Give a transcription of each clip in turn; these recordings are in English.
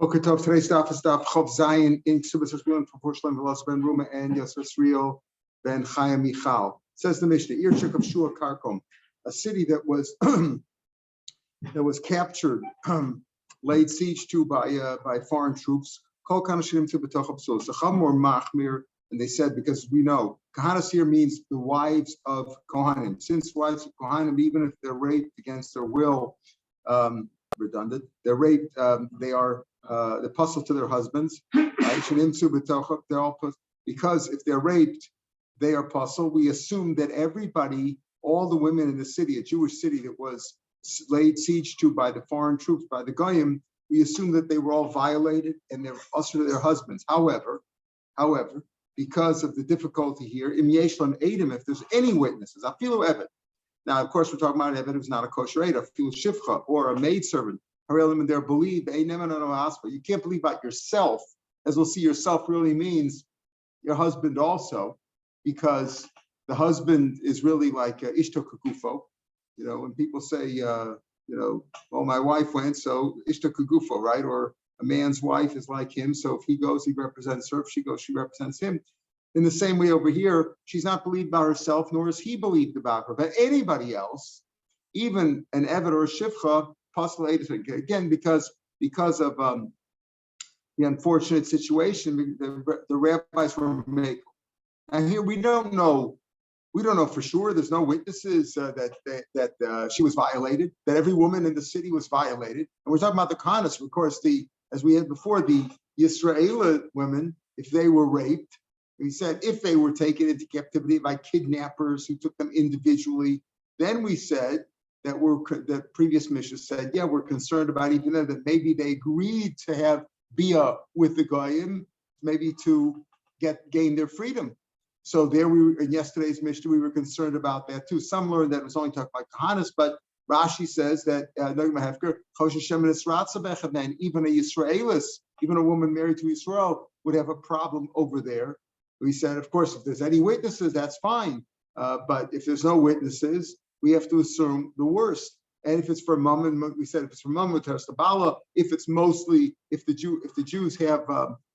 Tov, today's daf is daf Chav Zayin in K'tubos Hashbilim for Porcelain Velas Ben Ruma and Yosef Sriel Ben Chaya Michal. Says the Mishnah, Irshik of Shiur Karkom, a city that was that was captured, laid siege to by foreign troops. Kol Kanashim to B'toch Absul. Sacham or Machmir, and they said because we know Kahanas here means the wives of Kohanim. Since wives of Kohanim, even if they're raped against their will, redundant, they're raped. They are the puzzle to their husbands, right? They're all because if they're raped, they are puzzle. We assume that everybody, all the women in the city, a Jewish city that was laid siege to by the foreign troops, by the Goyim, we assume that they were all violated and they're ushered to their husbands. However, because of the difficulty here, im yeshlan edim, if there's any witnesses, afilu evet. Now, of course, we're talking about an evet who's not a kosher eid, afilu shifcha, or a maidservant. There believe you can't believe about yourself, as we'll see. Yourself really means your husband also, because the husband is really like ishto kugufo. You know, when people say, well, my wife went, so ishto kugufo, right? Or a man's wife is like him, so if he goes, he represents her. If she goes, she represents him. In the same way over here, she's not believed about herself, nor is he believed about her. But anybody else, even an evet or a shifcha, possibly again because of the unfortunate situation, the rabbis were making. And here we don't know for sure. There's no witnesses that she was violated, that every woman in the city was violated. And we're talking about the Kahanas, of course. As we had before, the Yisraeli women, if they were raped, we said if they were taken into captivity by kidnappers who took them individually, then we said that the previous Mishnah said, yeah, we're concerned about even then that maybe they agreed to have bia with the goyim, maybe to gain their freedom. So there in yesterday's Mishnah, we were concerned about that too. Some learned that it was only talking about Kahanas, but Rashi says that even a Yisraelis, even a woman married to Israel, would have a problem over there. We said, of course, if there's any witnesses, that's fine. But if there's no witnesses, we have to assume the worst. And if it's for mum, we said if it's for mum with Bala, if it's mostly if the Jews have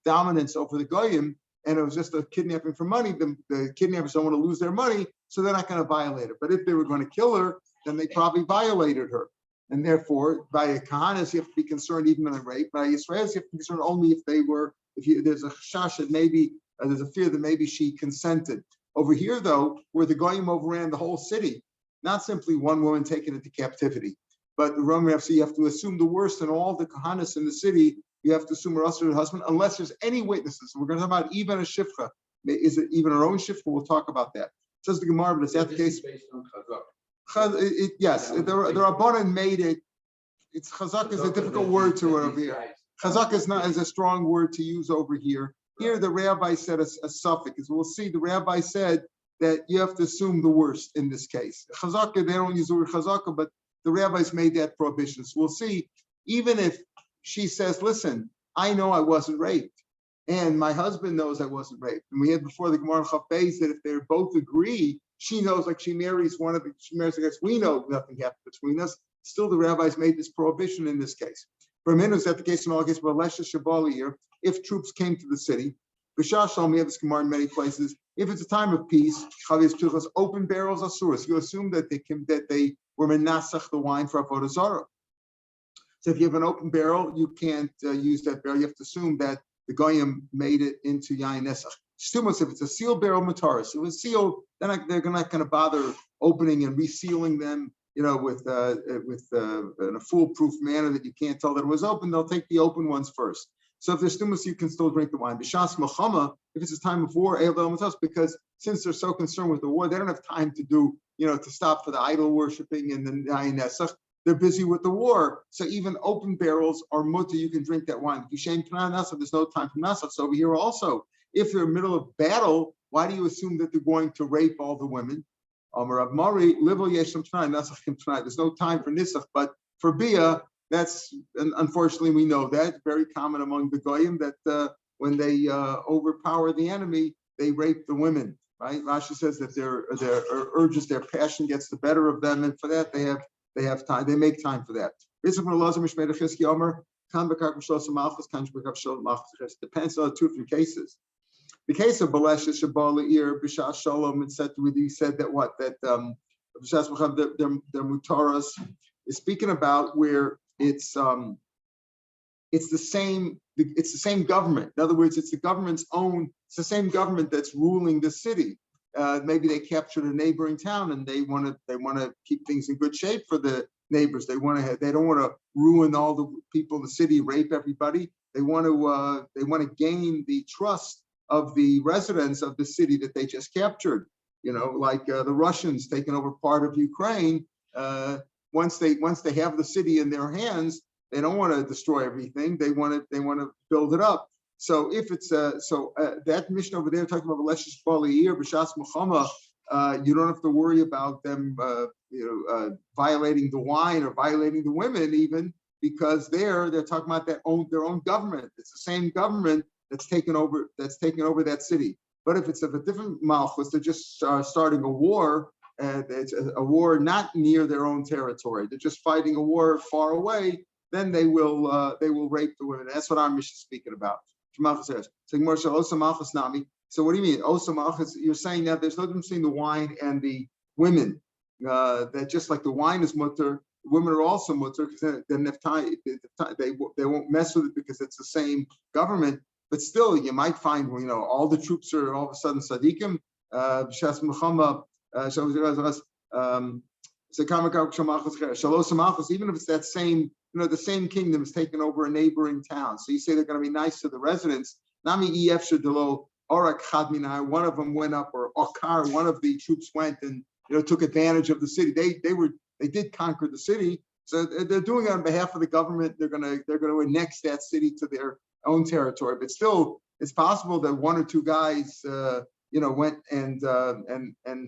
dominance over the goyim, and it was just a kidnapping for money, the kidnappers don't want to lose their money, so they're not going to violate it. But if they were going to kill her, then they probably violated her. And therefore, by a Kahanas, you have to be concerned even in a rape. By Israelis, you have to be concerned only if there's a chash that maybe there's a fear that maybe she consented. Over here, though, where the goyim overran the whole city, not simply one woman taken into captivity, but the Roman so you have to assume the worst in all the Kahanas in the city. You have to assume her husband, unless there's any witnesses. So we're going to talk about even a shifcha. Is it even her own shifcha? We'll talk about that. Says the Gemara, but is that the case? Based on chazak. Yes, the Rabbanan made it. It's chazak is a difficult word to over here. Chazak is not as a strong word to use over here. Here, the rabbi said a suffix. As we'll see, the rabbi said that you have to assume the worst in this case. Chazaka, they don't use the word chazaka, but the rabbis made that prohibition. So we'll see, even if she says, listen, I know I wasn't raped, and my husband knows I wasn't raped. And we had before the Gemara Chaf Beis that if they both agree, she knows, like she marries the guys, we know nothing happened between us. Still, the rabbis made this prohibition in this case. For a minute, is that the case in all cases? But Lesha Shabali here, if troops came to the city, B'shashal, we have this Gemara in many places. If it's a time of peace, open barrels are surus. You assume that they were menasach the wine for avodah zarah. So if you have an open barrel, you can't use that barrel. You have to assume that the goyim made it into yain nesach. Stumos, if it's a sealed barrel mataris, if it's sealed, they're not going to bother opening and resealing them, with in a foolproof manner that you can't tell that it was open. They'll take the open ones first. So if there's stumos, you can still drink the wine. B'shas machama, if it's a time of war, because since they're so concerned with the war, they don't have time to do, to stop for the idol worshiping and the yain nesach. They're busy with the war. So even open barrels are mutter, you can drink that wine. If you shame Nasach, there's no time for Nasach. So over here also, if they're in the middle of battle, why do you assume that they're going to rape all the women? Rav Mari, there's no time for Nisach, but for Bia, that's, and unfortunately we know that, very common among the Goyim, that when they overpower the enemy, they rape the women, right? Rashi says that their urges, their passion gets the better of them, and for that they have time. They make time for that. Depends on two different cases. The case of Balesh Shabala'ir B'Shas Shalom, etc. He said that they're mutaras is speaking about where it's the same government. In other words, it's the government's own. It's the same government that's ruling the city. Maybe they captured a neighboring town and they want to keep things in good shape for the neighbors. They don't want to ruin all the people in the city, rape everybody. They want to gain the trust of the residents of the city that they just captured. Like the Russians taking over part of Ukraine. Once they have the city in their hands, they don't want to destroy everything. They want to build it up. So if it's that mission over there talking about Leshish Baliyir B'Shas Muhammad, you don't have to worry about them violating the wine or violating the women even, because they're talking about their own government. It's the same government that's taken over that city. But if it's of a different malchus, they're just starting a war, and it's a war not near their own territory. They're just fighting a war far away. Then they will rape the women. That's what our mission is speaking about. So what do you mean? Osa malchus? You're saying that there's no difference between the wine and the women. That just like the wine is mutter, women are also mutter, because then they won't mess with it because it's the same government. But still, you might find all the troops are all of a sudden tzaddikim. B'Shas Muhammad, even if it's that same, the same kingdom is taking over a neighboring town. So you say they're going to be nice to the residents. Nami one of them went up, or Okar, one of the troops went and took advantage of the city. They did conquer the city, so they're doing it on behalf of the government. They're going to annex that city to their own territory. But still, it's possible that one or two guys went and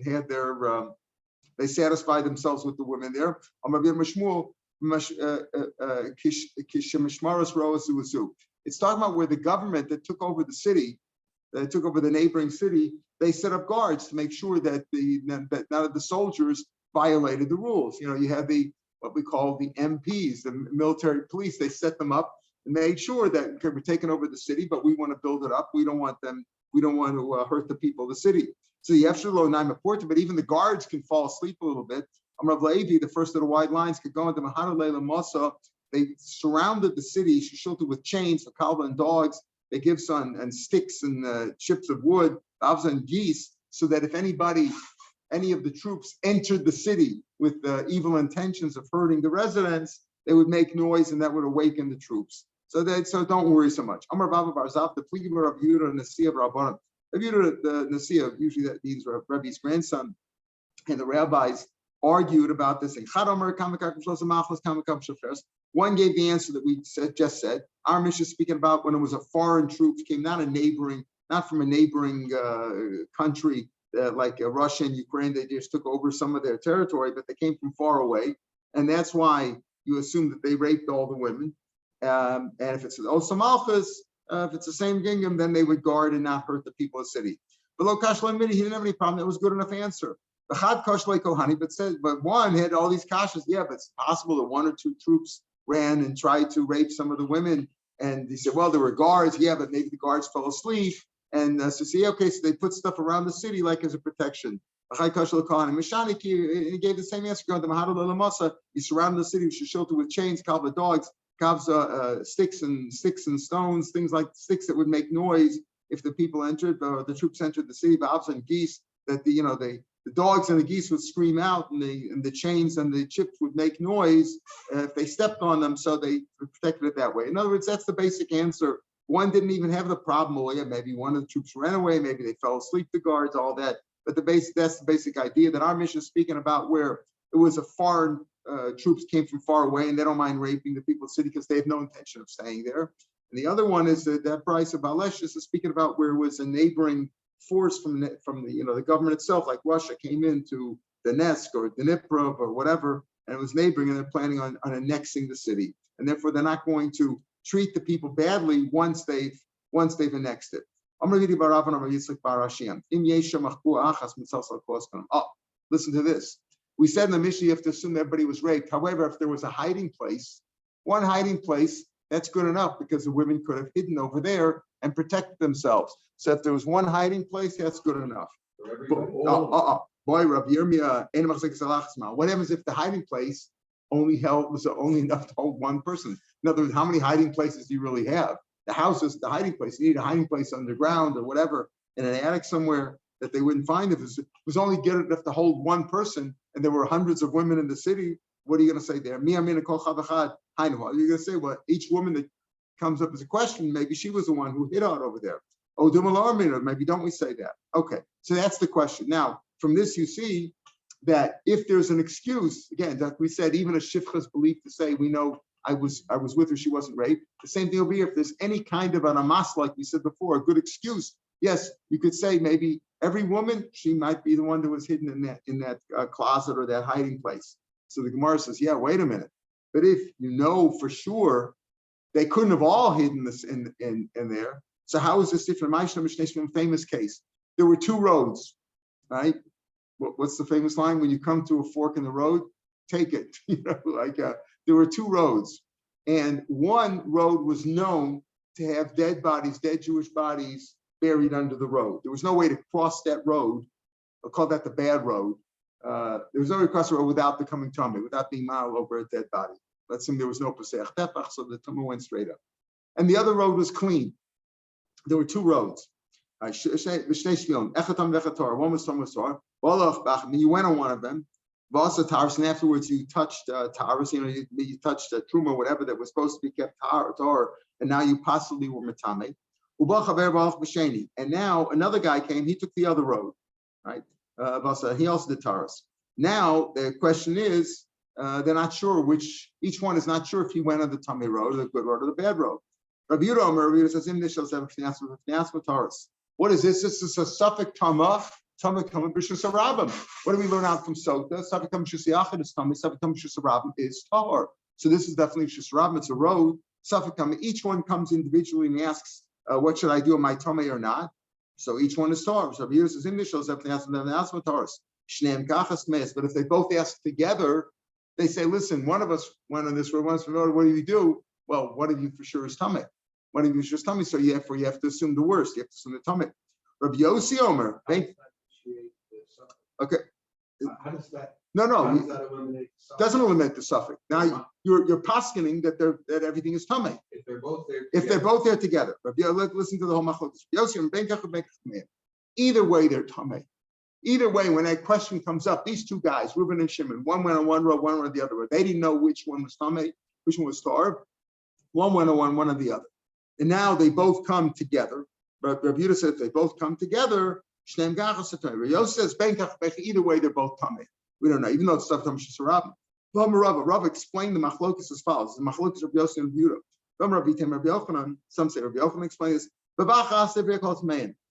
had their they satisfied themselves with the women there. It's talking about where the government that took over the city, that took over the neighboring city, they set up guards to make sure that none of the soldiers violated the rules. You have what we call the MPs, the military police. They set them up and made sure that, okay, we're taking over the city, but we want to build it up. We don't want to hurt the people of the city. So you have to low nine important, but even the guards can fall asleep a little bit. Rav Levi, the first of the wide lines, could go into Mahana Leila Masa. They surrounded the city, Shishulta, with chains for kalva and dogs. They give and sticks and chips of wood, avs and geese, so that if any of the troops entered the city with evil intentions of hurting the residents, they would make noise and that would awaken the troops. So don't worry so much. Amar Baba Barzaf, the plea of Rav Yehuda Nasiya Rabbanim. Rav Yehuda, the Nasiya, usually that means Rabbi's grandson, and the rabbis argued about this. One gave the answer that we just said. Our mission is speaking about when it was a foreign troops came, not from a neighboring country like Russia and Ukraine. They just took over some of their territory, but they came from far away, and that's why you assume that they raped all the women. And if it's Osa Malchus, if it's the same kingdom, then they would guard and not hurt the people of the city. But Lokash Lamidi, he didn't have any problem. That was good enough answer. The Chad Kosh Kohani, but one had all these kashas. Yeah, but it's possible that one or two troops ran and tried to rape some of the women. And he said, well, there were guards. Yeah, but maybe the guards fell asleep. And so they put stuff around the city like as a protection. He gave the same answer. He surrounded the city with shishilta with chains, kalva dogs, sticks and stones, things like sticks that would make noise if the people entered, the troops entered the city. Avs and geese, that the dogs and the geese would scream out, and the chains and the chips would make noise if they stepped on them. So they protected it that way. In other words, that's the basic answer. One didn't even have the problem. Well, yeah, maybe one of the troops ran away, maybe they fell asleep, the guards, all that. But that's the basic idea that our mission is speaking about, where it was a foreign troops came from far away and they don't mind raping the people of the city because they have no intention of staying there. And the other one is that price of Balesh is speaking about where it was a neighboring force from the government itself, like Russia came into Donetsk or Dnipro or whatever, and it was neighboring, and they're planning on annexing the city, and therefore they're not going to treat the people badly once they've annexed it. Listen to this. We said in the Mishnah you have to assume everybody was raped. However, if there was a hiding place, one hiding place that's good enough because the women could have hidden over there and protected themselves. So if there was one hiding place, that's good enough. Boy, Rav Yirmiyah, what happens if the hiding place was only enough to hold one person? In other words, how many hiding places do you really have? The house is the hiding place. You need a hiding place underground or whatever in an attic somewhere that they wouldn't find. If it was only good enough to hold one person and there were hundreds of women in the city, what are you going to say there? You're going to say, well, each woman that comes up as a question, maybe she was the one who hid out over there. Oh, maybe don't we say that? Okay, so that's the question. Now, from this you see that if there's an excuse, again, like we said, even a shifcha's belief to say, we know I was with her, she wasn't raped. The same thing will be if there's any kind of an amas, like we said before, a good excuse. Yes, you could say maybe every woman, she might be the one that was hidden in that closet or that hiding place. So the Gemara says, yeah, wait a minute. But if you know for sure they couldn't have all hidden this in there, so how is this different? Famous case. There were two roads, right? What's the famous line? When you come to a fork in the road, take it. There were two roads, and one road was known to have dead Jewish bodies buried under the road. There was no way to cross that road. I'll call that the bad road. There was no way to cross the road without becoming tummy, without being mild over a dead body. Let's assume there was no pesach tefach, so the tummy went straight up. And the other road was clean. There were two roads. One was and you went on one of them. And afterwards you touched taras, you touched truma, whatever that was supposed to be kept tar, and now you possibly were matame. And now another guy came, he took the other road, right? He also did taras. Now the question is, they're not sure each one is not sure if he went on the tummy road, or the good road, or the bad road. Rabbi Yehuda says, what is this? This is a suffix tamah b'shus harabim. What do we learn out from Sota? Suffix tamah b'shus yachid is tamah. Suffix tamah b'shus harabim is tahor. So this is definitely b'shus harabim. It's a road. Suffix tamah. Each one comes individually and asks, what should I do? Am I tamah or not? So each one is tahor. So Rabbi Yehuda says, but if they both ask together, they say, listen, one of us went on this road, one of us went on the road. What do we do? Well, one of you for sure is tameh. One of you is just tummy, so you have to assume the worst. You have to assume the tummy. Rabbi Yossi Omer. Okay. How does that? No. Does that eliminate the suffix? Doesn't eliminate the suffix. Now you're poskening that everything is tummy. If they're both there. If they're both there together. Listen to the whole machlokes. Either way, they're tummy. Either way, when that question comes up, these two guys, Reuben and Shimon, one went on one road, one went on the other road. They didn't know which one was tummy, which one was starved. One went on one on the other. And now they both come together. But Rav Yehuda said they both come together. Rav Yosef says, either way, they're both tummy. We don't know, even though it's stuff Tamah Shus Harabim. Rav explained the machlokes as follows. The machlokes of Yosef and Rav Yehuda. Some say Rav Yochanan explained this.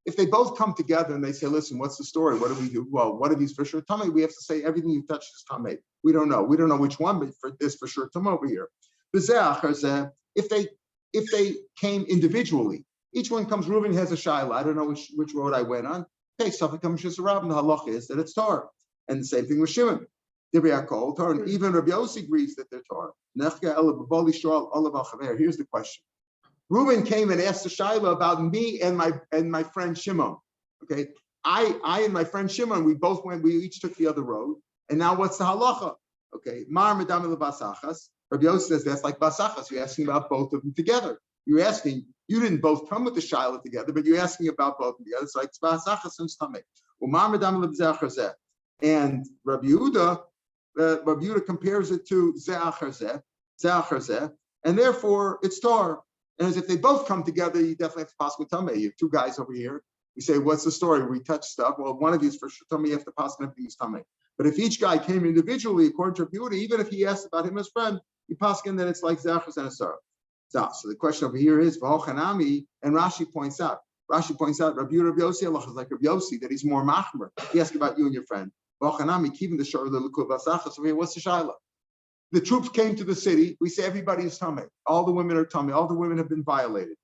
If they both come together and they say, listen, what's the story? What do we do? Well, what are these for sure tummy? We have to say everything you touch is tummy. We don't know. We don't know which one, but for this for sure tummy over here. If they came individually, each one comes, Reuben has a shaila. I don't know which road I went on. Okay, Safek Shus Harabim, the halacha is that it's tar. And the same thing with Shimon. Tar, and even Rabbi Yossi agrees that they're tar. Here's the question. Reuben came and asked the shaila about me and my friend Shimon. Okay, I and my friend Shimon, we each took the other road. And now what's the halacha? Okay, Mar Medam Basachas. Rabbi Yosef says that's like basachas. You're asking about both of them together. You're asking, you didn't both come with the shaila together, but you're asking about both of them together. It's like basachas and stomach. And Rabbi Yehuda compares it to ze'achar, and therefore it's tar. And as if they both come together, you definitely have to pass with tameh. You have two guys over here. We say, what's the story? We touch stuff. Well, one of you is for sure tameh. You have to pass with everything is tameh. But if each guy came individually, according to Rabbi Yehuda, even if he asked about him as friend, you pass in that it's like ze'achar and a sarah. So the question over here is v'hochanami, and Rashi points out, Rabbi Yehuda, Rabbi Yossi, Allah is like Rabbi Yossi, that he's more machmer. He asked about you and your friend. V'hochanami, keeping the shor the lukuv basachas. So here, what's the shaila? The troops came to the city. We say everybody is tameh. All the women are tameh. All the women have been violated.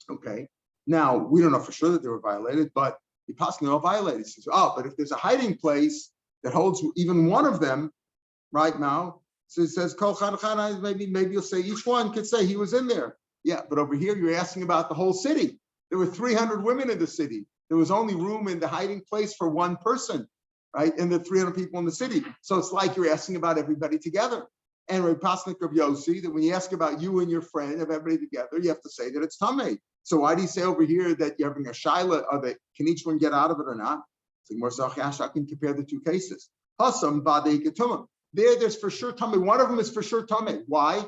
Okay. Now we don't know for sure that they were violated, but the pasuk are all violated. He says, but if there's a hiding place that holds even one of them, right now, So it says kol chad chad. Maybe you'll say each one could say he was in there. Yeah, but over here you're asking about the whole city. There were 300 women in the city. There was only room in the hiding place for one person, right? And the 300 people in the city. So it's like you're asking about everybody together. And Rav Pasnik of Yossi, that when you ask about you and your friend, of everybody together, you have to say that it's Tameh. So why do you say over here that you're having a shaila of it? Can each one get out of it or not? I can compare the two cases. Hasam Badei Ketumah. There's for sure Tameh. One of them is for sure Tameh. Why?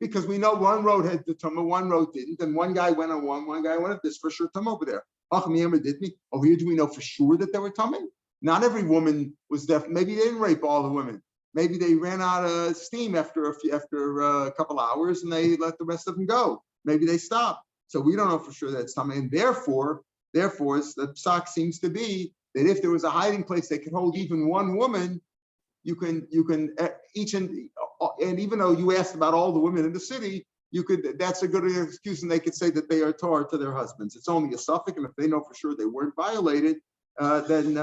Because we know one road had the Tumah, one road didn't, and one guy went on one guy went on this, for sure Tumah over there. Over here, do we know for sure that they were Tumah? Not every woman was deaf. Maybe they didn't rape all the women. Maybe they ran out of steam after a couple hours and they let the rest of them go. Maybe they stopped. So we don't know for sure that it's Tumah. And therefore, the psak seems to be that if there was a hiding place that could hold even one woman, you can each and even though you asked about all the women in the city, that's a good excuse, and they could say that they are Torah to their husbands. It's only a suffix, and if they know for sure they weren't violated, then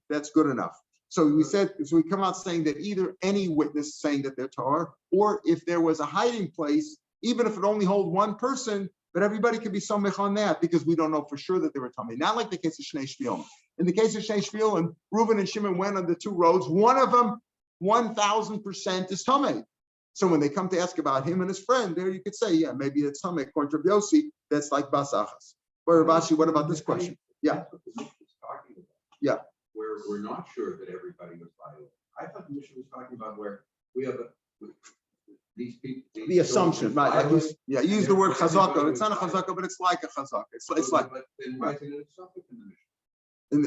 that's good enough. So we come out saying that either any witness saying that they're Torah, or if there was a hiding place, even if it only holds one person, but everybody could be samech on that because we don't know for sure that they were Tamei. Not like the case of Shnei Shviolim. In the case of Shnei Shviolim, Reuben and Shimon went on the two roads. One of them, 1,000% is Tamei. So when they come to ask about him and his friend, there you could say, yeah, maybe it's Tamei. According to Yossi, that's like Basachas. But Rabashi, what about this question? Yeah. That's what the mission was talking about. Yeah. Where we're not sure that everybody was violated. I thought the mission was talking about where we have these people. The assumption, right? Use the word chazaka. It's not a chazaka, but it's like a chazaka. It's like. But then why is it a suffix in the mission?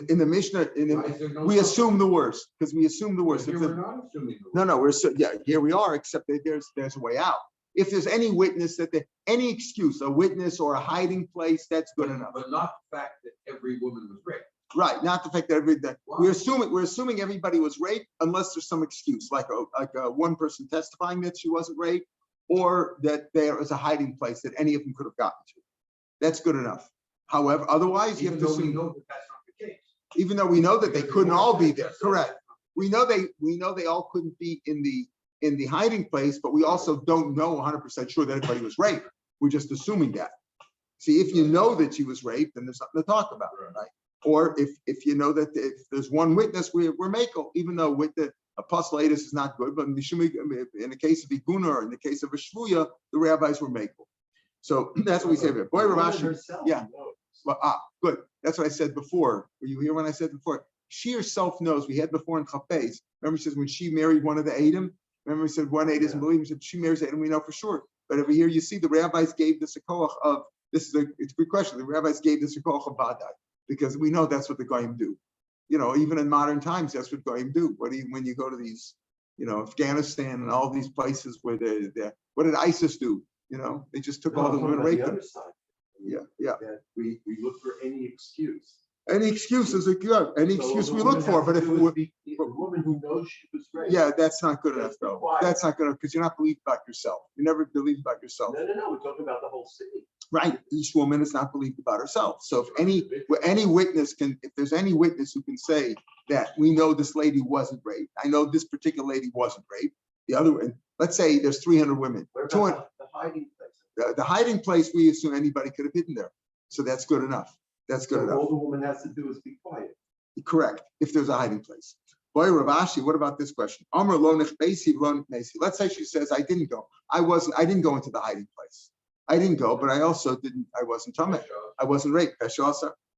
In the Mishnah, we assume the worst because we assume the worst. Here we're not assuming the worst. Here we are, except that there's a way out. If there's any witness any excuse, a witness or a hiding place, that's good enough. But not the fact that every woman was raped. Right, not the fact that we're assuming everybody was raped unless there's some excuse, like a one person testifying that she wasn't raped, or that there is a hiding place that any of them could have gotten to. That's good enough. However, otherwise you have to assume. We know that that's not the case. Even though we know that they couldn't all be there, correct? We know they all couldn't be in the hiding place, but we also don't know 100% sure that everybody was raped. We're just assuming that. See, if you know that she was raped, then there's something to talk about, right? Or if you know that if there's one witness, we're makel, even though with the apostolatus is not good, but in the case of Iguna or in the case of a Shvuya, the rabbis were makel. So that's what we say here. Boy, Rav Ashi, yeah. Well, good. That's what I said before. Were you here when I said before? She herself knows. We had before in Chapez. Remember, she says when she married one of the Adam. Remember, we said one Adam doesn't believe. We said she marries Adam. We know for sure. But over here, you see, the rabbis gave this a koach of this. It's a good question. The rabbis gave this a koach of Badai because we know that's what the goyim do. Even in modern times, that's what goyim do. When you go to these, Afghanistan and all these places where what did ISIS do? They just took all the women and raped them. Yeah. That we look for any excuse. Any excuse is good. Any excuse we look for, but if the woman who knows she was raped. Yeah, that's not good enough though. That's not good enough because you're not believed about yourself. You never believe about yourself. No. We're talking about the whole city. Right. Each woman is not believed about herself. So if there's any witness who can say that we know this lady wasn't raped, I know this particular lady wasn't raped. The other one, let's say there's 300 women. What about the hiding place? The hiding place, we assume anybody could have hidden there. So that's good enough. That's good enough. All the woman has to do is be quiet. Correct. If there's a hiding place. Boy, Rav Ashi, what about this question? Let's say she says, I didn't go. I didn't go into the hiding place. I didn't go, but I wasn't Tameh. I wasn't raped.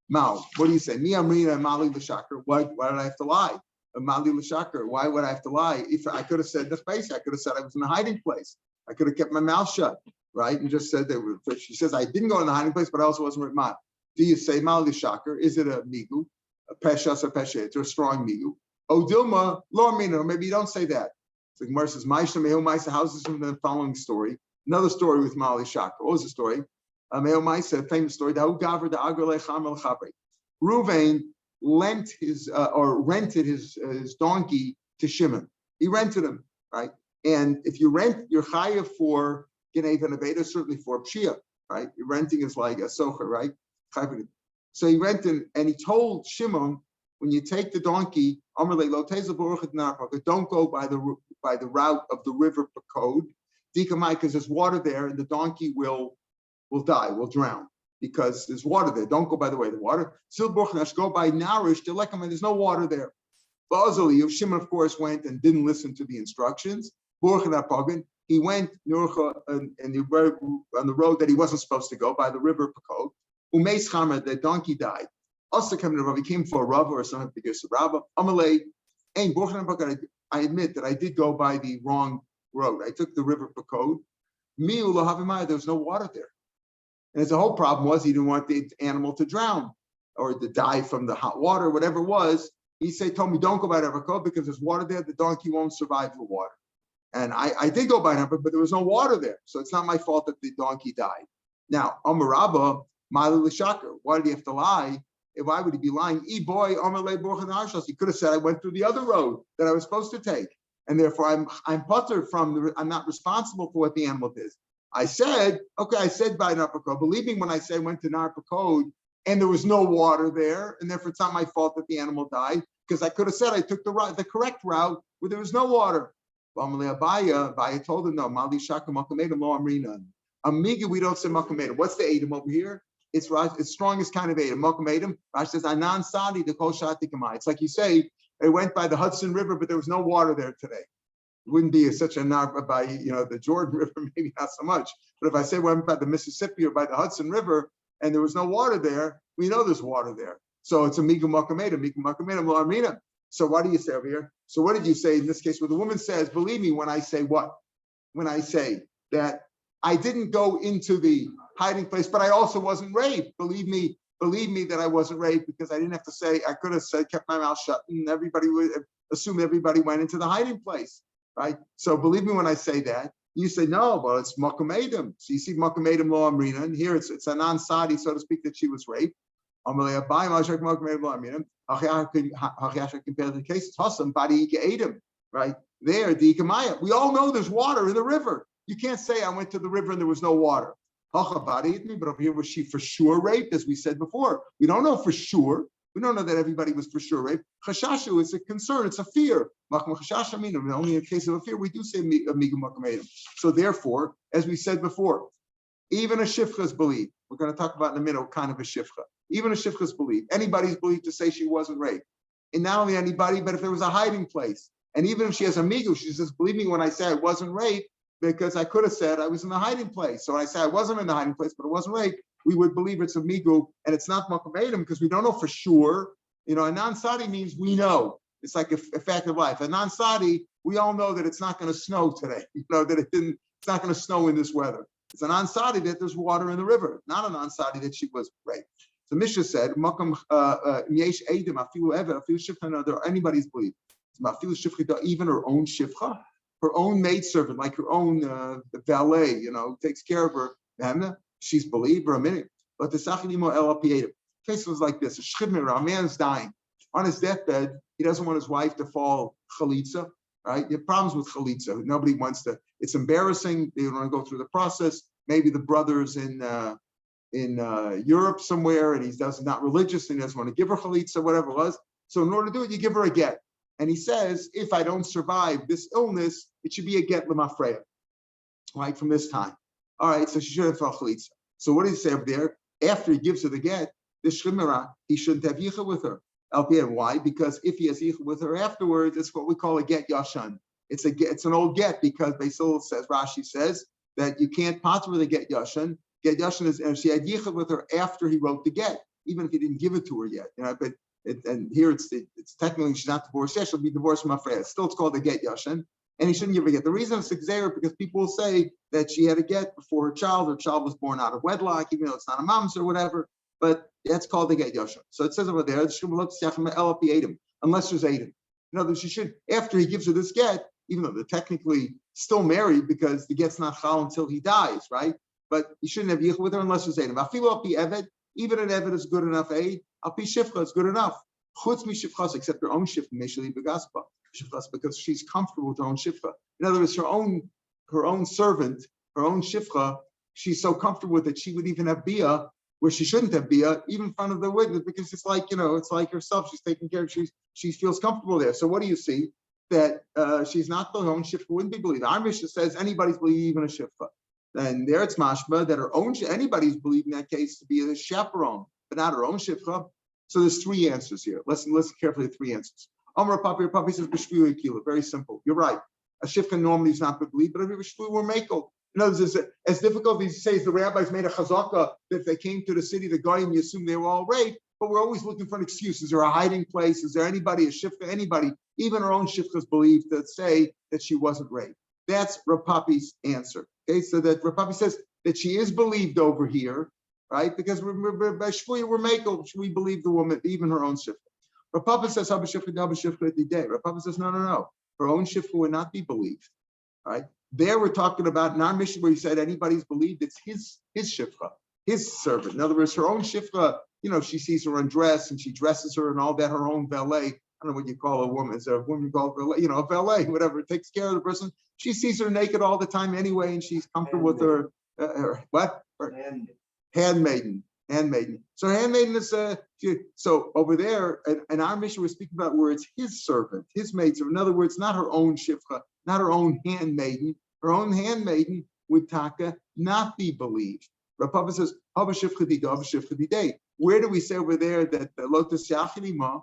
Mao, what do you say? Why did I have to lie? Why would I have to lie? If I could have said the space, I could have said I was in the hiding place. I could have kept my mouth shut, right? And just said that she says I didn't go in the hiding place, but I also wasn't raped. Do you say Mali Shaker? Is it a migu, a peshas or peshet, or a strong migu? Oh, Dilma, lo mina, maybe you don't say that. So the Gemara says, Maisha Meho Maisa, how's this from the following story? Another story with Mali Shaker. What was the story? Meho Maisa, a famous story. Ruvain lent or rented his donkey to Shimon. He rented him, right? And if you rent, you're chayav for Geneva and Aveda, certainly for Pshia, right? Renting is like a socher, right? So he rented, and he told Shimon when you take the donkey, don't go by the route of the river Pakod, because there's water there, and the donkey will die, will drown, because there's water there. Don't go by the way of the water. Go by Narish, there's no water there. Shimon, of course, went and didn't listen to the instructions. He went on the road that he wasn't supposed to go, by the river Pakod. The donkey died. Also coming to Rav, he came for a Rav or something because of Rav. I admit that I did go by the wrong road. I took the river Pakod. There was no water there. And the whole problem was he didn't want the animal to drown or to die from the hot water, whatever it was. He told me, don't go by the river Pakod because there's water there. The donkey won't survive the water. And I did go by it, but there was no water there. So it's not my fault that the donkey died. Now, Rabba, why did he have to lie? Why would he be lying? He could have said, I went through the other road that I was supposed to take. And therefore I'm putter I'm not responsible for what the animal did. I said by Narpakod. Believe me when I say I went to Narpakod and there was no water there, and therefore it's not my fault that the animal died, because I could have said I took the correct route where there was no water. Abaya told him, no, Mali Shaka Makamedim Lo Amrina. Amiga, we don't say Makamedim. What's the Adam over here? It's strongest kind of Adam. Makamedim, Rash says, Anan Sadi, the Kol Shatikamai. It's like you say, it went by the Hudson River, but there was no water there today. It wouldn't be such a by the Jordan River, maybe not so much. But if I say went by the Mississippi or by the Hudson River and there was no water there, we know there's water there. So it's a Migu Makamedim, Lo Amrina. So what do you say over here? So what did you say in this case where the woman says, believe me when I say what? When I say that I didn't go into the hiding place, but I also wasn't raped. Believe me that I wasn't raped, because I didn't have to say, I could have said, kept my mouth shut, and everybody would assume everybody went into the hiding place, right? So believe me when I say that. You say, no, well, it's Makamedim. So you see Makamedim Lo Amrina, and here it's a non-sadi, so to speak, that she was raped. Compared to the case, it's Hassam, Badi Adam, right? There, the Ikamaya. We all know there's water in the river. You can't say I went to the river and there was no water. But over here, was she for sure raped, as we said before? We don't know for sure. We don't know that everybody was for sure raped. Chashashu is a concern, it's a fear. Only in case of a fear, we do say Migu Makamedim. So therefore, as we said before, even a shifcha is believed. We're going to talk about in a minute what kind of a shifcha. Even a shifcha is believed. Anybody's believed to say she wasn't raped. And not only anybody, but if there was a hiding place. And even if she has a migu, she says, believe me when I say I wasn't raped, because I could have said I was in the hiding place. So when I say I wasn't in the hiding place, but it wasn't raped, we would believe it's a migu, and it's not makamedim, because we don't know for sure. A non-sadi means we know. It's like a fact of life. A non-sadi, we all know that it's not going to snow today. That it's not going to snow in this weather. It's a non-sadi that there's water in the river, not a non-sadi that she was raped. So Mishnah said, "Makam yesh edim afilu ever afilu shifcha." There anybody's belief. Afilu shifcha, even her own shifcha, her own maidservant, like her own valet, takes care of her. She's believed for a minute. But the sachinimo el apiedim. Case was like this: a man's dying on his deathbed. He doesn't want his wife to fall chalitza. Right? You have problems with chalitza. Nobody wants to. It's embarrassing. They don't want to go through the process. Maybe the brother's in Europe somewhere, and he's not religious, and he doesn't want to give her chalitza, whatever it was. So in order to do it, you give her a get. And he says, if I don't survive this illness, it should be a get l'mafreya, right, from this time. All right, so she should have felt chalitza. So what does he say up there? After he gives her the get, the shrimera, he shouldn't have yicha with her. Why? Because if he has yicha with her afterwards, it's what we call a get yashan. It's an old get, because Basil says, Rashi says, that you can't pot with a get yashan. Get yashan is, and she had yicha with her after he wrote the get, even if he didn't give it to her yet. But and here it's technically she's not divorced yet. She'll be divorced from Afreya. Still, it's called a get yashan, and he shouldn't give a get. The reason it's exer because people will say that she had a get before her child was born out of wedlock, even though it's not a mom's or whatever. But that's called the get yashan. So it says over there, unless there's Adam. In other words, she should, after he gives her this get, even though they're technically still married because the get's not chal until he dies, right? But you shouldn't have yichud with her unless there's Adam. Afilu al pi eved, even an eved is good enough aid. Al pi shifcha is good enough. Chutz mi shifchas, except her own shifcha, meshali begaspa. Shifchas, because she's comfortable with her own shifcha. In other words, her own servant, her own shifcha, she's so comfortable with it, she would even have bia where she shouldn't have bia, even in front of the witness, because it's like, it's like herself. She's taking care of, she feels comfortable there. So what do you see? That she's not the own shifcha, wouldn't be believed. Our Mishnah says anybody's believed, even a shifcha. And there it's mashma that her own, anybody's believed in that case to be a chaperone, but not her own shifcha. So there's three answers here. Listen carefully to three answers. Amar Papi says, very simple. You're right. A shifcha normally is not believed, but every shvu were makel. In other words, as difficult as you say, the rabbis made a chazaka that if they came to the city, the goyim, you assume they were all raped, but we're always looking for an excuse. Is there a hiding place? Is there anybody, a shifcha, anybody, even her own shifchas believed to say that she wasn't raped? That's Rav Papi's answer. Okay, so that Rav Papi says that she is believed over here, right? Because we're makel, we believe the woman, even her own shifcha. Rav Papi says, Rav Papi says, no. Her own shifcha would not be believed, right? There we're talking about in our mission where he said anybody's believed, it's his shifcha, his servant. In other words, her own shifcha, she sees her undressed and she dresses her and all that, her own valet. I don't know what you call a woman. Is there a woman called valet? A valet, whatever, takes care of the person. She sees her naked all the time anyway, and she's comfortable with her, handmaiden. So handmaiden is so over there, and our mission we're speaking about where it's his servant, his maidservant. In other words, not her own shifcha, not her own handmaiden. Her own handmaiden would taka not be believed. Rav Papa says, where do we say over there that the lotus yachinima,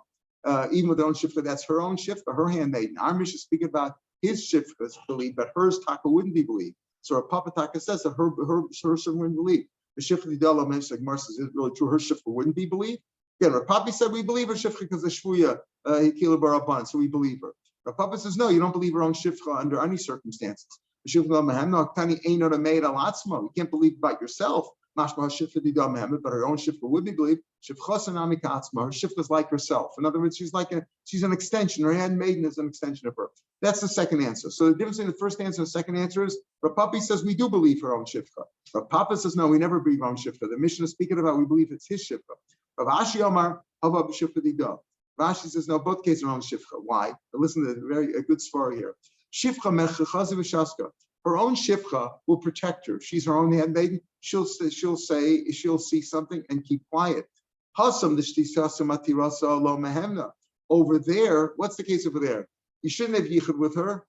even with her own shifcha, that's her own shifcha, her handmaiden? Our mission is speaking about his shifcha is believed, but hers taka wouldn't be believed. So Rav Papa taka says that her servant wouldn't believe. The shifcha didala mentioned, like Marcia says, is really true. Her shifcha wouldn't be believed. Again, Rav Papa said we believe her shifcha because the shvuya hikila baraban, so we believe her. Rav Papa says no, you don't believe her own shifcha under any circumstances. You can't believe about yourself. But her own shifcha would be believed. Her shifcha is like herself. In other words, she's an extension. Her handmaiden is an extension of her. That's the second answer. So the difference in the first answer and the second answer is Rav Papa says we do believe her own shifcha. Rav Papa says no, we never believe her own shifcha. The Mishnah is speaking about we believe it's his shifcha. Rav Ashi Omar Hava b'shifcha didah. Rashi says no, both cases are on shifcha. Why? But listen to a good story here. Shifcha mechachazi v'shaska. Her own shifcha will protect her. She's her own handmaiden. She'll see something and keep quiet. Hasam d'shtisasa matirasa lo mehemna. Over there, what's the case over there? You shouldn't have yichud with her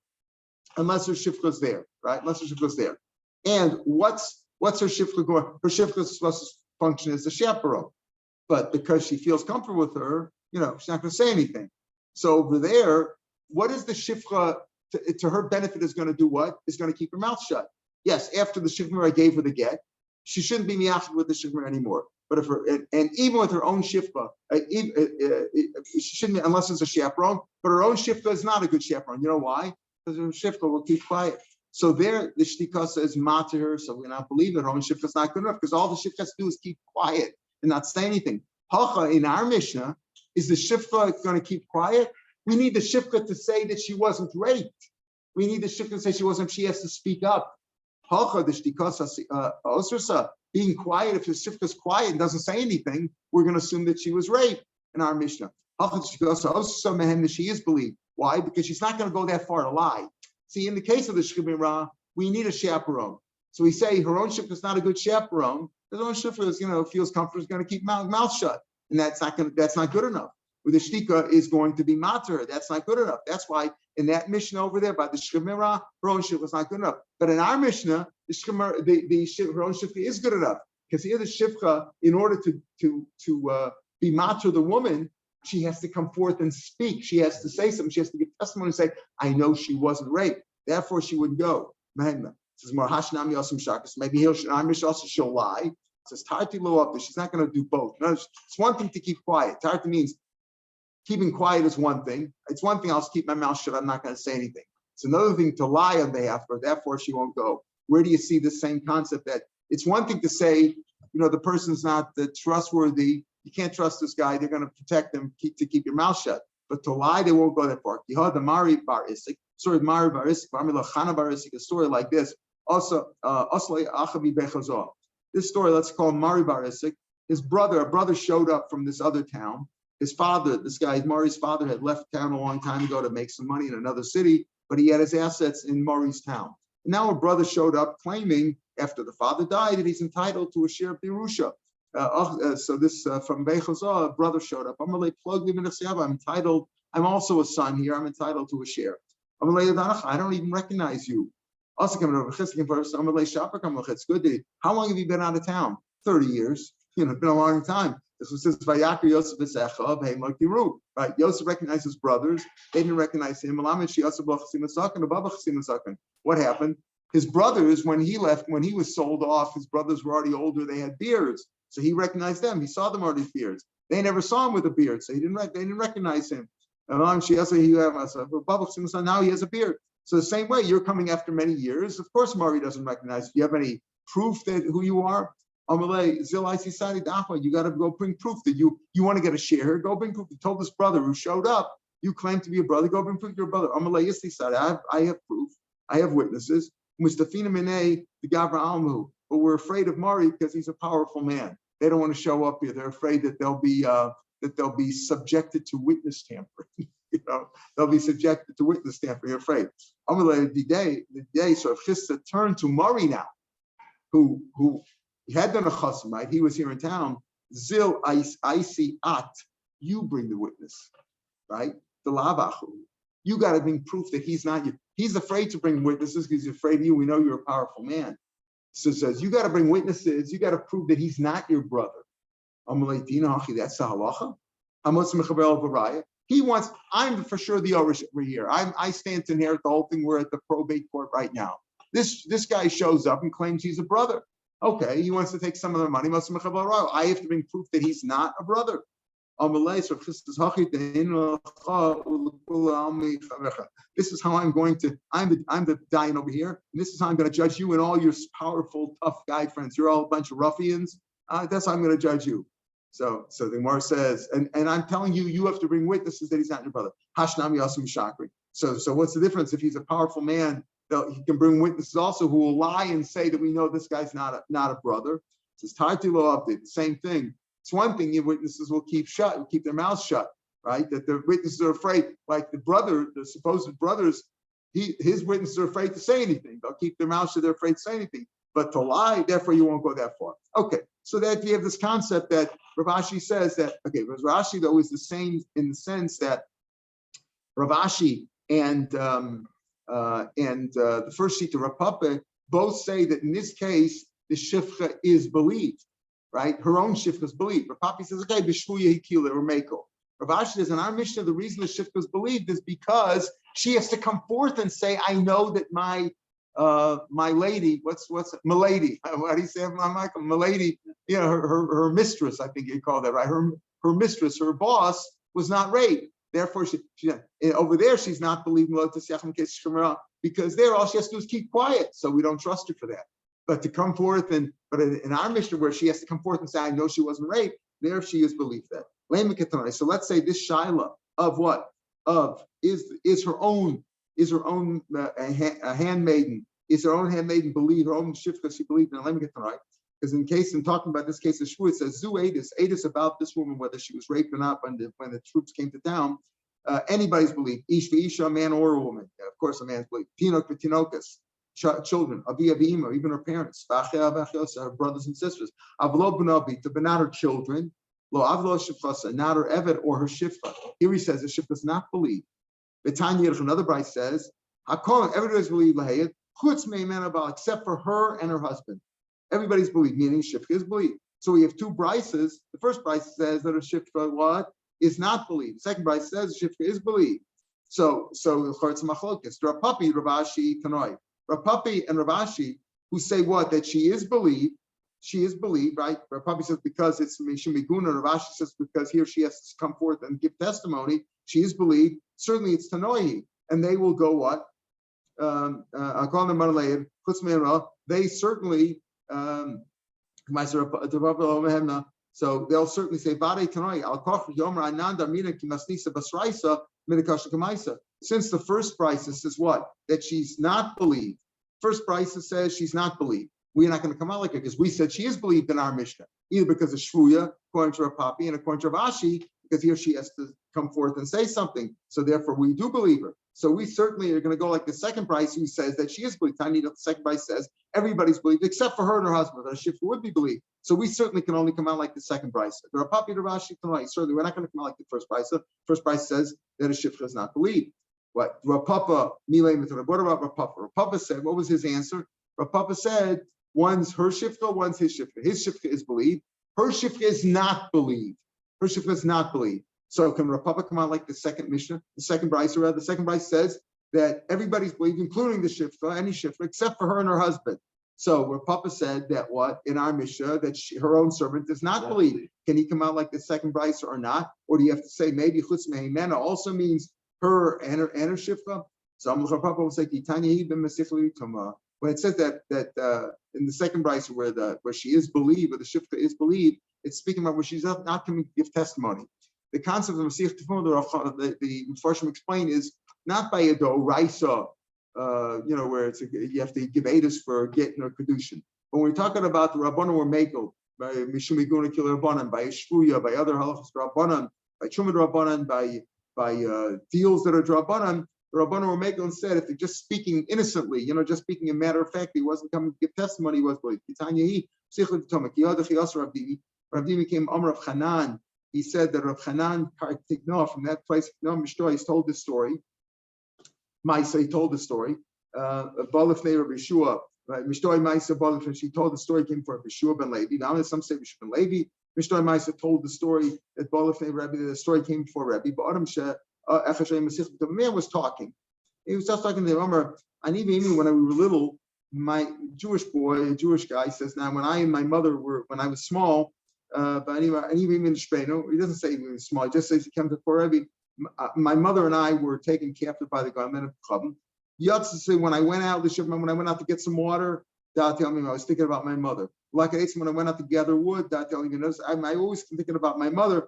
unless her shifcha is there, right? Unless her shifcha is there. And what's her shifcha going? Her shifcha is supposed to function as a chaperone, but because she feels comfortable with her, she's not going to say anything. So over there, what is the shifcha to her benefit is going to do? What is going to keep her mouth shut? Yes, after the shifcha I gave her the get, she shouldn't be miyachid with the shifcha anymore. But if her and even with her own shifcha, she shouldn't be, unless it's a chaperone. But her own shifcha is not a good chaperone. You know why? Because her shifcha will keep quiet. So there, the shtikasa is matir her. So we're not believing her own shifcha is not good enough because all the shifcha has to do is keep quiet and not say anything. Hacha in our Mishnah, is the shifcha going to keep quiet? We need the shifcha to say that she wasn't raped. We need the shifcha to say she has to speak up. Hacha the shtikasa osrsa. Being quiet, if the shifcha is quiet and doesn't say anything, we're going to assume that she was raped in our Mishnah. She is believed. Why? Because she's not going to go that far to lie. See, in the case of the shkibira, we need a chaperone. So we say her own shifcha is not a good chaperone. Her own shifcha is, feels comfortable, is going to keep mouth shut, and that's not good enough. Where the shtika is going to be matter, that's not good enough. That's why in that Mishnah over there by the shkibira, her own shifcha is not good enough. But in our Mishnah, her own shifcha is good enough because here the shifcha, in order to be matter the woman, she has to come forth and speak. She has to say something. She has to give testimony and say, "I know she wasn't raped." Therefore, she would go. Says maybe she'll lie. It says Tarti lo up. She's not going to do both. No, it's one thing to keep quiet. Tarti means keeping quiet is one thing. It's one thing I'll keep my mouth shut. I'm not going to say anything. It's another thing to lie on behalf of her. Therefore, she won't go. Where do you see the same concept that it's one thing to say, the person's not trustworthy. You can't trust this guy. They're going to protect them to keep your mouth shut. But to lie, they won't go that far. The Mari Bar Isik, story of Mari Bar Isik, a story like this. Also, this story, let's call him Mari Bar Isik. A brother showed up from this other town. His father, Mari's father, had left town a long time ago to make some money in another city, but he had his assets in Mari's town. And now a brother showed up claiming, after the father died, that he's entitled to a share of the Yerusha. So this from Beichazah, a brother showed up. I'm entitled. I'm also a son here. I'm entitled to a share. I don't even recognize you. Also coming over. It's good. How long have you been out of town? 30 years. It's been a long time. This was says Vayakar Yosef Esechav, hey Makiru. Right? Yosef recognized his brothers. They didn't recognize him. What happened? His brothers, when he left, when he was sold off, his brothers were already older. They had beards, so he recognized them. He saw them already with beards. They never saw him with a beard, so they didn't recognize him. Now he has a beard. So the same way, you're coming after many years. Of course, Mari doesn't recognize. Do you have any proof that who you are? You got to go bring proof that you want to get a share. Go bring proof. You told this brother who showed up, you claim to be a brother. Go bring proof to your brother. I have proof. I have witnesses. But we're afraid of Mari because he's a powerful man. They don't want to show up here. They're afraid that they'll be subjected to witness tampering. They'll be subjected to witness tampering. You're afraid. The day, so if Chista turned to Mari now, who had done a chasm, right? He was here in town. Zil Isi At, you bring the witness, right? The Lavachu. You got to bring proof that he's not you. He's afraid to bring witnesses because he's afraid of you. We know you're a powerful man. So it says, you got to bring witnesses. You got to prove that he's not your brother. That's the halacha. He wants, I'm for sure the Orish over here. I stand to inherit the whole thing. We're at the probate court right now. This guy shows up and claims he's a brother. Okay, he wants to take some of their money. I have to bring proof that he's not a brother. This is how I'm going to, I'm the Dayan over here, and this is how I'm going to judge you and all your powerful, tough guy friends. You're all a bunch of ruffians. That's how I'm going to judge you. So the Gemara says, and I'm telling you, you have to bring witnesses that he's not your brother. Hashnami Yasum Shakri. So what's the difference? If he's a powerful man, he can bring witnesses also who will lie and say that we know this guy's not a brother. It says Tarti Lo Avdi, same thing. It's one thing your witnesses will keep their mouths shut, right? That the witnesses are afraid, like the supposed brothers, his witnesses are afraid to say anything. They'll keep their mouths shut, they're afraid to say anything. But to lie, therefore you won't go that far. Okay, so that you have this concept that Rav Ashi says that, okay, Rav Ashi though is the same in the sense that Rav Ashi and the first sheet of Rav Papa both say that in this case, the shifcha is believed. Right, her own shifcha is believed. Rav Papi says, "Okay, b'shvuya hikila or meko." Rav Ashi says, in our Mishnah, the reason the shifcha is believed is because she has to come forth and say, "I know that my lady, what's my lady? What do you say, Michael? My lady, her mistress. I think you call that right. Her mistress, her boss, was not raped. Therefore, she over there she's not believing because there all she has to do is keep quiet. So we don't trust her for that. But to come forth but in our Mishnah where she has to come forth and say, I know she wasn't raped, there she is believed that. So let's say this Shaila of what? Is her own handmaiden, is her own handmaiden believe, her own shifcha she believed in because in talking about this case of Shvu, it says Zu Edis about this woman, whether she was raped or not when the troops came to town. Anybody's belief, Ish v'isha, a man or a woman. Yeah, of course, a man's belief. Tinok v'tinokas. Children, Avi Avima, even her parents, her brothers and sisters, Avlo Bunabi, but not her children, Lo Avlo Shifasa, not her Evet or her Shifra. Here he says the Shifra does not believe. The Tanya, another Bryce says, Hakon, everybody's believed Lahayat, Chutz Meimenabal, except for her and her husband. Everybody's believed, meaning Shifra is believed. So we have two Bryces. The first Bryce says that a Shifra what? Is not believed. The second Bryce says Shifra is believed. So Chortz Machlokas, Drapapi, Ravashi, Tanoi. Rav Papi and Rav Ashi, who say what? That she is believed, right? Rav Papi says because it's Mishimiguna, Rav Ashi says because here she has to come forth and give testimony, she is believed. Certainly it's Tanoihi. And they will go what? They certainly, so they'll certainly say, since the first Bryce says what? That she's not believed. First Bryce says she's not believed. We're not going to come out like her because we said she is believed in our Mishnah, either because of Shvuya, according to Rav Papi, and according to Rav Ashi, because he or she has to come forth and say something. So therefore, we do believe her. So we certainly are going to go like the second price, who says that she is believed. Tanya, the second price says everybody's believed except for her and her husband. Her shifter would be believed. So we certainly can only come out like the second price. There are papi Rashi tonight. Certainly, we're not going to come out like the first price. The first price says that a shifter is not believed. What Rav Papa Rav Papa said? What was his answer? Rav Papa said one's her shifter, one's his shifter. His shifter is believed. Her shifter is not believed. Her shifter is not believed. So can Rav Papa come out like the second Mishnah, the second Bryce, or rather, the second Bryce says that everybody's believed, including the shifter, any shifter, except for her and her husband. So Rav Papa said that what in our Mishnah that her own servant does not believe. Can he come out like the second Bryce or not? Or do you have to say maybe chutz mehemena also means her and her shifter? So Rav Papa will say when it says that in the second Bryce where she is believed, or the shifter is believed, it's speaking about where she's not coming to give testimony. The concept of Masech Tifon, the Mepharshim explain, is not by a doraisa, where you have to give edus for getting or kedushin. When we're talking about the Rabbanon or Mekel, by Mishum Iguna Kil Rabbanon, by Shvuya, by other halachas Rabbanon, by Chumad Rabbanon, by deals that are Rabbanon, the Rabbanon or Mekel said if they're just speaking innocently, just speaking a matter of fact, he wasn't coming to give testimony, he was believed. Rav Dimi came Amr of Hanan. He said that Rav Hanan Kartikno from that place, he's told this story. Maisa, he told the story. Balifnei Rav Yeshua, Mishtoi Maisa Balif, she told the story came from Yeshua ben Levi. Now some say Yeshua ben Levi. Mishtoi Maisa told the story that Balifnei Rabbi, the story came before Rabbi. But the man was talking. He was just talking to the Amr. And even when we were little, my Jewish guy says, now when I and my mother when I was small, but anyway, and even in Shpeno, he doesn't say he was small, he just says he came to Rabbi. My mother and I were taken captive by the government of Chabam. Yatzah, when I went out to get some water, I was thinking about my mother. Like when I went out to gather wood, I always thinking about my mother.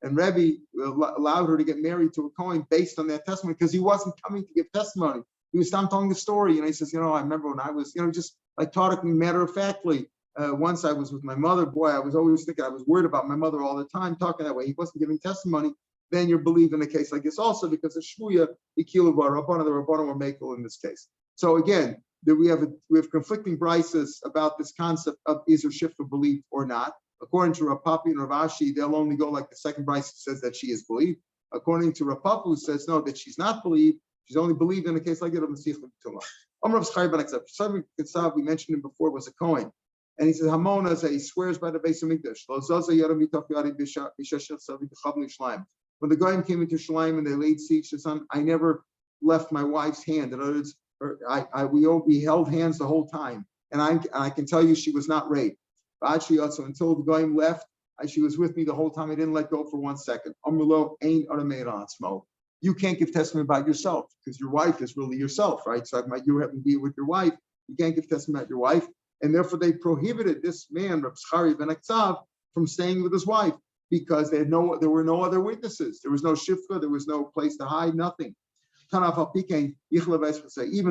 And Rabbi allowed her to get married to a Kohen based on that testimony because he wasn't coming to give testimony. He was telling the story. He says, I remember when I was, just like taught it me matter of factly. Once I was with my mother, boy, I was always thinking, I was worried about my mother all the time, talking that way. He wasn't giving testimony. Then you're believing a case like this also because of Shvuya, Ikilu Bar Rabbanon, the Rabbanon were Mekel in this case. So again, we have conflicting brises about this concept of is her shifter believed or not. According to Rav Papi and Rav Ashi, they'll only go like the second brise says that she is believed. According to Rav Papa, who says no, that she's not believed, she's only believed in a case like that of Masech Tumah. We mentioned him before, was a Kohen. And he says, Hamona, he swears by the base of Mikdash. When the Goyim came into Shalim and they laid siege to Son, I never left my wife's hand. In other words, we held hands the whole time. And I can tell you she was not raped. Until the Goyim left, she was with me the whole time. I didn't let go for 1 second. You can't give testimony about yourself because your wife is really yourself, right? So you happen to be with your wife. You can't give testimony about your wife. And therefore, they prohibited this man, Reb Schari ben Aksav, from staying with his wife because there were no other witnesses. There was no shifra, there was no place to hide, nothing. Even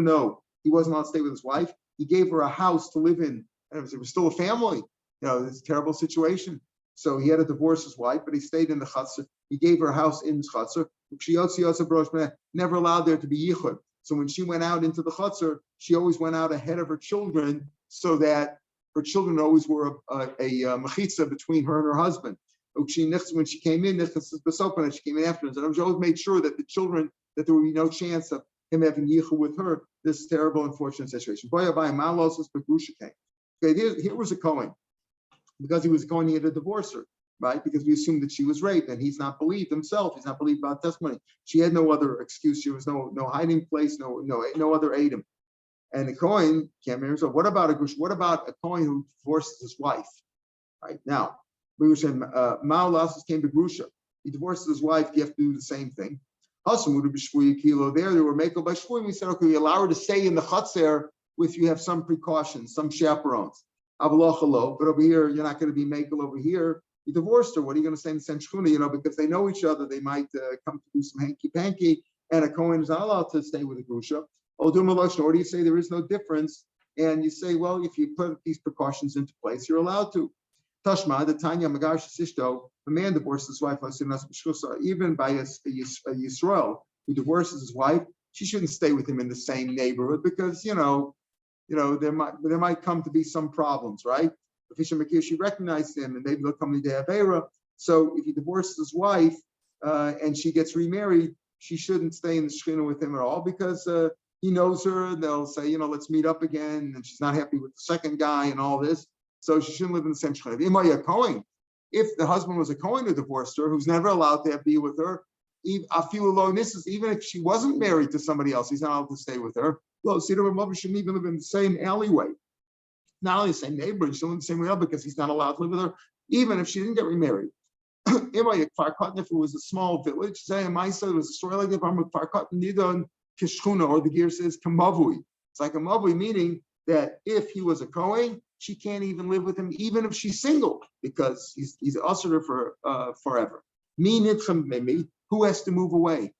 though he wasn't allowed to stay with his wife, he gave her a house to live in. And it was still a family. This terrible situation. So he had to divorce his wife, but he stayed in the chutzner. He gave her a house in his chutzner. Never allowed there to be yichud. So when she went out into the chutzner, she always went out ahead of her children, so that her children always were a mechitza between her and her husband. When she came in, she came in after her. And she always made sure that the children, that there would be no chance of him having yichud with her. This terrible, unfortunate situation. Okay, here was a Kohen. Because he was a Kohen, he had to divorce her, right? Because we assumed that she was raped, and he's not believed himself. He's not believed about testimony. She had no other excuse. There was no hiding place, no other aidum. And the Kohen can't marry himself. What about a Kohen who divorces his wife? Right now, we were saying Ma'alasus came to Grusha. He divorces his wife. You have to do the same thing. There they were Mekel by Shvuim. We said, okay, we allow her to stay in the Chatzar if you have some precautions, some chaperones. But over here, you're not going to be Mekel over here. You divorced her. What are you going to say in the same shchuna? Because they know each other, they might come to do some hanky-panky, and a Kohen is not allowed to stay with a Grusha. Or do you say there is no difference? And you say, well, if you put these precautions into place, you're allowed to. Tashma, the Tanya Magash Sishto, a man divorces his wife, even by a Yisrael who divorces his wife, she shouldn't stay with him in the same neighborhood because there might come to be some problems, right? If she recognized him and maybe they'll come to Avera. So if he divorces his wife and she gets remarried, she shouldn't stay in the Shechina with him at all because he knows her. They'll say, let's meet up again, and she's not happy with the second guy and all this. So she shouldn't live in the same Shechina. If the husband was a Kohen who divorced her, who's never allowed to be with her, even if she wasn't married to somebody else, he's not allowed to stay with her. Well, Cedar and Mother shouldn't even live in the same alleyway. Not only the same neighborhood, she live in the same way because he's not allowed to live with her, even if she didn't get remarried. If it was a small village, say in my son, it was a story like that, or the gear says kamavui. It's like a mavui, meaning that if he was a Kohen, she can't even live with him, even if she's single, because he's usher for forever. Who has to move away?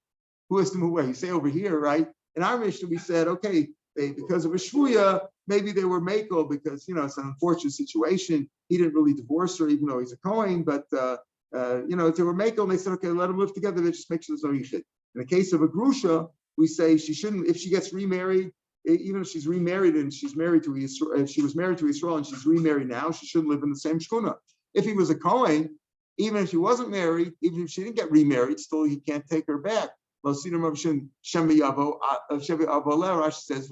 Who has to move away? You say over here, right? In our mission, we said, okay, because of a shvuya, maybe they were makel because it's an unfortunate situation. He didn't really divorce her, even though he's a Kohen, but if they were makel, and they said, okay, let them live together. They just make sure there's no yichud. In the case of a grusha, we say she shouldn't, if she gets remarried, even if she's remarried and she's married to Yisrael, if she was married to Israel and she's remarried now, she shouldn't live in the same shkuna. If he was a Kohen, even if she wasn't married, even if she didn't get remarried, still he can't take her back. Rashi says,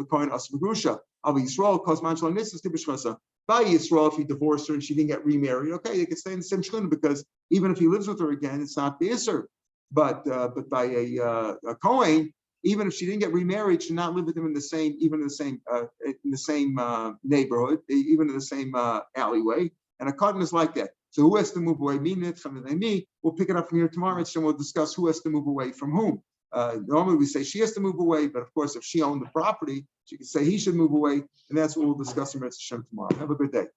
by Yisrael, if he divorced her and she didn't get remarried, okay, they could stay in the same shkuna because even if he lives with her again, it's not the Isser. But by a Kohen, even if she didn't get remarried, she should not live with him in the same neighborhood, even in the same alleyway. And a cotton is like that. So who has to move away? Me. We'll pick it up from here tomorrow, and we'll discuss who has to move away from whom. Normally we say she has to move away, but of course, if she owned the property, she could say he should move away, and that's what we'll discuss in Mitzvah tomorrow. Have a good day.